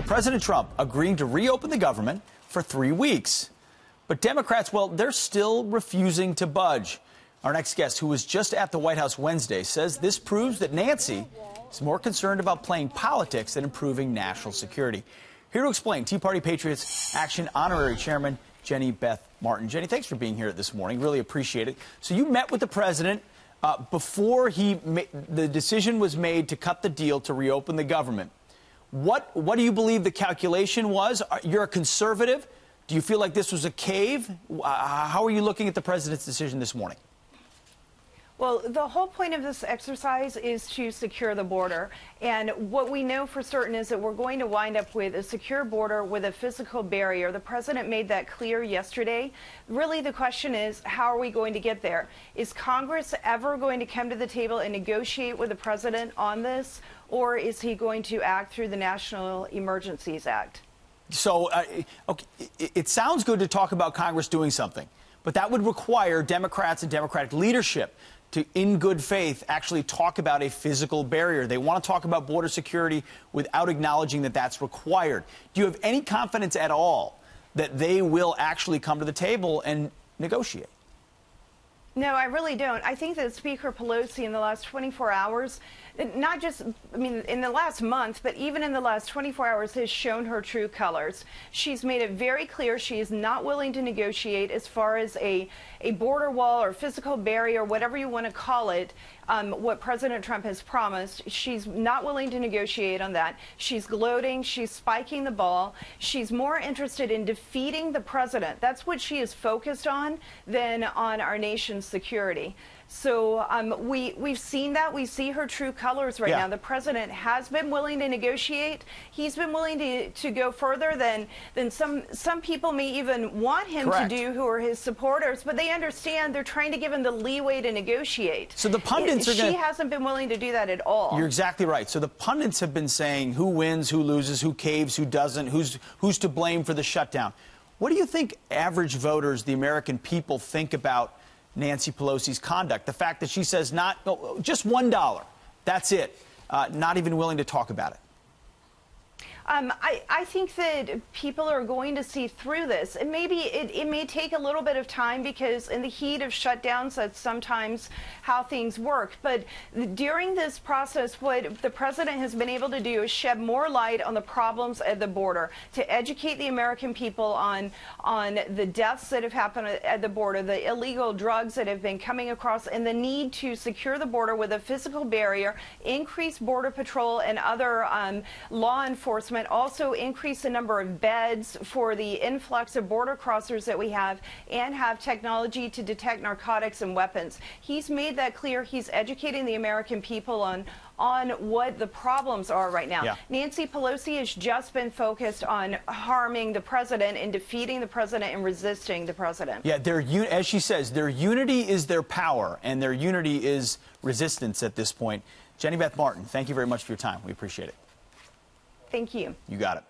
President Trump agreeing to reopen the government for 3 weeks. But Democrats, well, they're still refusing to budge. Our next guest, who was just at the White House Wednesday, says this proves that Nancy is more concerned about playing politics than improving national security. Here to explain, Tea Party Patriots Action Honorary Chairman Jenny Beth Martin. Jenny, thanks for being here this morning. Really appreciate it. So you met with the president before the decision was made to cut the deal to reopen the government. What do you believe the calculation was? You're a conservative. Do you feel like this was a cave? How are you looking at the president's decision this morning? Well, the whole point of this exercise is to secure the border. And what we know for certain is that we're going to wind up with a secure border with a physical barrier. The president made that clear yesterday. Really, the question is, how are we going to get there? Is Congress ever going to come to the table and negotiate with the president on this? Or is he going to act through the National Emergencies Act? So, okay, it sounds good to talk about Congress doing something, but that would require Democrats and Democratic leadership to, in good faith, actually talk about a physical barrier. They want to talk about border security without acknowledging that that's required. Do you have any confidence at all that they will actually come to the table and negotiate? No, I really don't. I think that Speaker Pelosi in the last 24 hours, not just, in the last month, but even in the last 24 hours, has shown her true colors. She's made it very clear she is not willing to negotiate as far as a border wall or physical barrier, whatever you want to call it, what President Trump has promised. She's not willing to negotiate on that. She's gloating. She's spiking the ball. She's more interested in defeating the president. That's what she is focused on than on our nation's security. So we've seen that. We see her true colors right now. The president has been willing to negotiate. He's been willing to go further than some people may even want him to do, who are his supporters. But they understand they're trying to give him the leeway to negotiate. So the pundits she hasn't been willing to do that at all. You're exactly right. So the pundits have been saying who wins, who loses, who caves, who doesn't, who's to blame for the shutdown. What do you think average voters, the American people, think about Nancy Pelosi's conduct? The fact that she says just $1, that's it, not even willing to talk about it. I think that people are going to see through this, and maybe it may take a little bit of time, because in the heat of shutdowns, that's sometimes how things work. But during this process, what the president has been able to do is shed more light on the problems at the border, to educate the American people on the deaths that have happened at the border, the illegal drugs that have been coming across, and the need to secure the border with a physical barrier, increase border patrol and other law enforcement, also increase the number of beds for the influx of border crossers that we have, and have technology to detect narcotics and weapons. He's made that clear. He's educating the American people on what the problems are right now. Nancy Pelosi has just been focused on harming the president and defeating the president and resisting the president. Yeah, as she says, their unity is their power, and their unity is resistance at this point. Jenny Beth Martin, thank you very much for your time. We appreciate it. Thank you. You got it.